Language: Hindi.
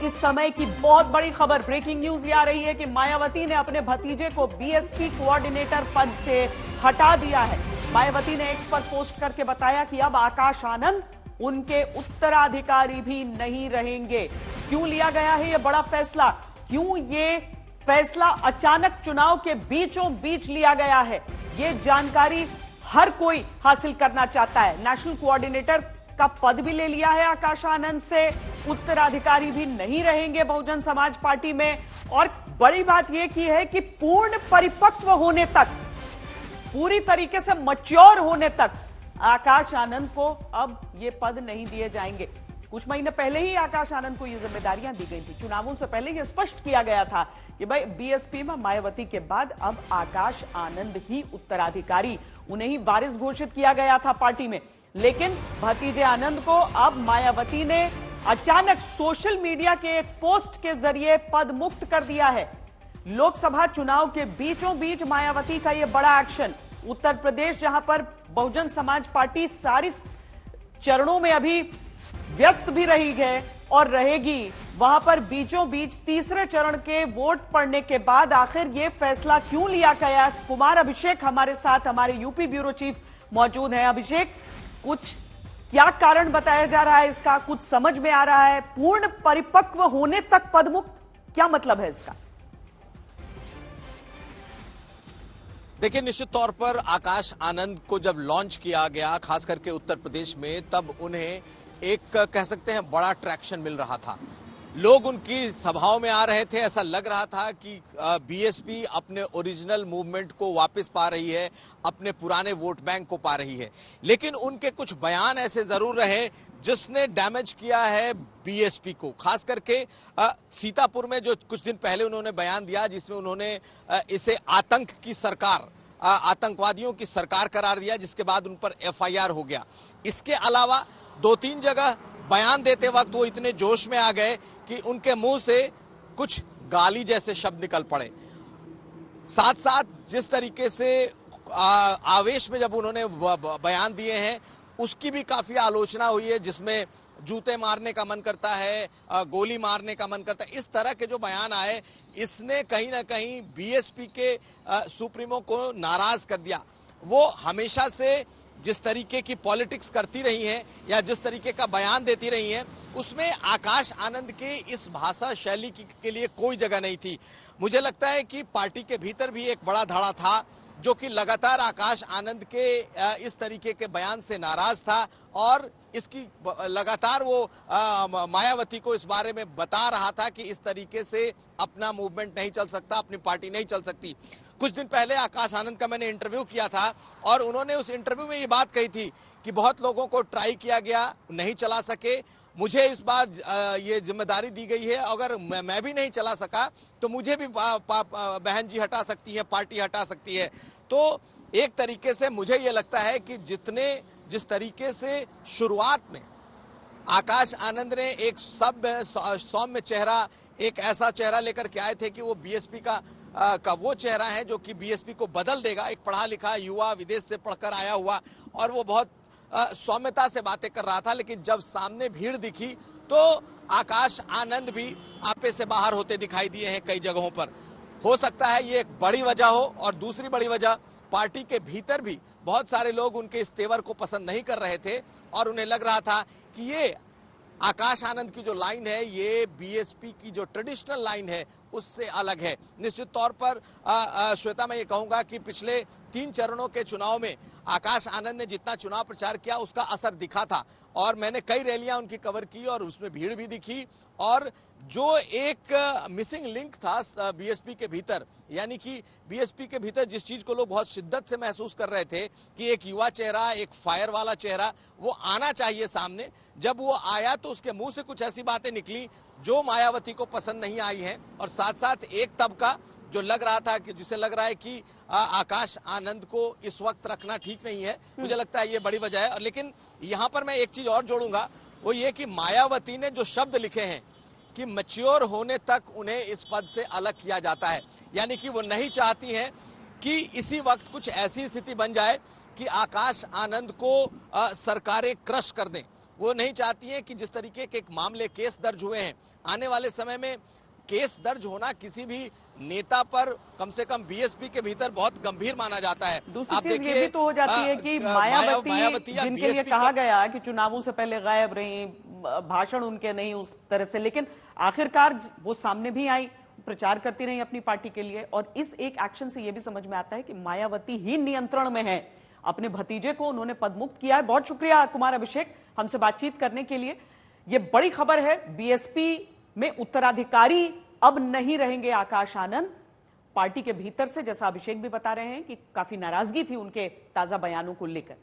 इस समय की बहुत बड़ी खबर, ब्रेकिंग न्यूज ये आ रही है कि मायावती ने अपने भतीजे को बीएसपी कोऑर्डिनेटर पद से हटा दिया है। मायावती ने एक्स पर पोस्ट करके बताया कि अब आकाश आनंद उनके उत्तराधिकारी भी नहीं रहेंगे। क्यों लिया गया है यह बड़ा फैसला? क्यों ये फैसला अचानक चुनाव के बीचों बीच लिया गया है? ये जानकारी हर कोई हासिल करना चाहता है। नेशनल कोऑर्डिनेटर का पद भी ले लिया है आकाश आनंद से, उत्तराधिकारी भी नहीं रहेंगे बहुजन समाज पार्टी में। और बड़ी बात यह की है कि पूर्ण परिपक्व होने तक, पूरी तरीके से मैच्योर होने तक आकाश आनंद को अब ये पद नहीं दिए जाएंगे। कुछ महीने पहले ही आकाश आनंद को ये जिम्मेदारियां दी गई थी। चुनावों से पहले ये स्पष्ट किया गया था कि भाई बीएसपी में मायावती के बाद अब आकाश आनंद ही उत्तराधिकारी, उन्हें ही वारिस घोषित किया गया था पार्टी में। लेकिन भतीजे आनंद को अब मायावती ने अचानक सोशल मीडिया के एक पोस्ट के जरिए पद मुक्त कर दिया है। लोकसभा चुनाव के बीचों बीच मायावती का यह बड़ा एक्शन। उत्तर प्रदेश, जहां पर बहुजन समाज पार्टी सारी चरणों में अभी व्यस्त भी रही है और रहेगी, वहां पर बीचों बीच तीसरे चरण के वोट पड़ने के बाद आखिर यह फैसला क्यों लिया गया? कुमार अभिषेक हमारे साथ, हमारे यूपी ब्यूरो चीफ मौजूद हैं। अभिषेक, कुछ क्या कारण बताया जा रहा है इसका? कुछ समझ में आ रहा है? पूर्ण परिपक्व होने तक पदमुक्त, क्या मतलब है इसका? देखिए, निश्चित तौर पर आकाश आनंद को जब लॉन्च किया गया, खास करके उत्तर प्रदेश में, तब उन्हें एक कह सकते हैं बड़ा ट्रैक्शन मिल रहा था। लोग उनकी सभाओं में आ रहे थे। ऐसा लग रहा था कि बीएसपी अपने ओरिजिनल मूवमेंट को वापस पा रही है, अपने पुराने वोट बैंक को पा रही है। लेकिन उनके कुछ बयान ऐसे जरूर रहे जिसने डैमेज किया है बीएसपी को। खास करके सीतापुर में जो कुछ दिन पहले उन्होंने बयान दिया, जिसमें उन्होंने इसे आतंक की सरकार, आतंकवादियों की सरकार करार दिया, जिसके बाद उन पर एफआईआर हो गया। इसके अलावा 2-3 जगह बयान देते वक्त वो इतने जोश में आ गए कि उनके मुंह से कुछ गाली जैसे शब्द निकल पड़े। साथ साथ जिस तरीके से आवेश में जब उन्होंने बयान दिए हैं, उसकी भी काफी आलोचना हुई है, जिसमें जूते मारने का मन करता है, गोली मारने का मन करता है। इस तरह के जो बयान आए, इसने कहीं ना कहीं बीएसपी के सुप्रीमो को नाराज कर दिया। वो हमेशा से जिस तरीके की पॉलिटिक्स करती रही हैं या जिस तरीके का बयान देती रही हैं, उसमें आकाश आनंद के इस भाषा शैली के लिए कोई जगह नहीं थी। मुझे लगता है कि पार्टी के भीतर भी एक बड़ा धड़ा था जो कि लगातार आकाश आनंद के इस तरीके के बयान से नाराज था और इसकी लगातार वो मायावती को इस बारे में बता रहा था कि इस तरीके से अपना मूवमेंट नहीं चल सकता, अपनी पार्टी नहीं चल सकती। कुछ दिन पहले आकाश आनंद का मैंने इंटरव्यू किया था और उन्होंने उस इंटरव्यू में ये बात कही थी कि बहुत लोगों को ट्राई किया गया, नहीं चला सके। मुझे इस बार ये जिम्मेदारी दी गई है, अगर मैं भी नहीं चला सका तो मुझे भी बहन जी हटा सकती है, पार्टी हटा सकती है। तो एक तरीके से मुझे ये लगता है कि जिस तरीके से शुरुआत में आकाश आनंद ने एक सौम्य चेहरा, एक ऐसा चेहरा लेकर के आए थे कि वो बीएसपी का वो चेहरा है जो कि बीएसपी को बदल देगा। एक पढ़ा लिखा युवा, विदेश से पढ़कर आया हुआ, और वो बहुत सौम्यता से बातें कर रहा था। लेकिन जब सामने भीड़ दिखी तो आकाश आनंद भी आपे से बाहर होते दिखाई दिए हैं कई जगहों पर। हो सकता है ये एक बड़ी वजह हो, और दूसरी बड़ी वजह, पार्टी के भीतर भी बहुत सारे लोग उनके इस तेवर को पसंद नहीं कर रहे थे और उन्हें लग रहा था कि ये आकाश आनंद की जो लाइन है, ये बीएसपी की जो ट्रेडिशनल लाइन है उससे अलग है। निश्चित तौर पर श्वेता, मैं ये कहूंगा कि पिछले 3 चरणों के चुनाव में आकाश आनंद ने जितना चुनाव प्रचार किया उसका असर दिखा था, और मैंने कई रैलियां उनकी कवर की और उसमें भीड़ भी दिखी। और जो एक मिसिंग लिंक था बीएसपी के भीतर, यानी कि बीएसपी के भीतर जिस चीज को लोग बहुत शिद्दत से महसूस कर रहे थे कि एक युवा चेहरा, एक फायर वाला चेहरा वो आना चाहिए सामने, जब वो आया तो उसके मुंह से कुछ ऐसी बातें निकली जो मायावती को पसंद नहीं आई हैं। और साथ साथ एक तबका जो लग रहा था कि जिसे लग रहा है कि आकाश आनंद को इस वक्त रखना ठीक नहीं है, मुझे लगता है ये बड़ी वजह है। और लेकिन यहाँ पर मैं एक चीज और जोड़ूंगा, वो ये कि मायावती ने जो शब्द लिखे हैं कि मैच्योर होने तक उन्हें इस पद से अलग किया जाता है, यानी कि वो नहीं चाहती हैं कि इसी वक्त कुछ ऐसी स्थिति बन जाए कि आकाश आनंद को सरकारें क्रश कर दें वो नहीं चाहती हैं कि जिस तरीके के एक मामले केस दर्ज हुए हैं, आने वाले समय में केस दर्ज होना किसी भी नेता पर कम से कम बीएसपी के भीतर बहुत गंभीर माना जाता है। दूसरी चीज ये भी तो हो जाती है कि मायावती जिनके लिए कहा गया कि चुनावों से पहले गायब रही, भाषण उनके नहीं उस तरह से, लेकिन आखिरकार वो सामने भी आई, प्रचार करती रही अपनी पार्टी के लिए। और इस एक एक्शन से यह भी समझ में आता है कि मायावती ही नियंत्रण में है। अपने भतीजे को उन्होंने पदमुक्त किया है। बहुत शुक्रिया कुमार अभिषेक हमसे बातचीत करने के लिए। यह बड़ी खबर है, बीएसपी में उत्तराधिकारी अब नहीं रहेंगे आकाश आनंद। पार्टी के भीतर से, जैसा अभिषेक भी बता रहे हैं, कि काफी नाराजगी थी उनके ताजा बयानों को लेकर।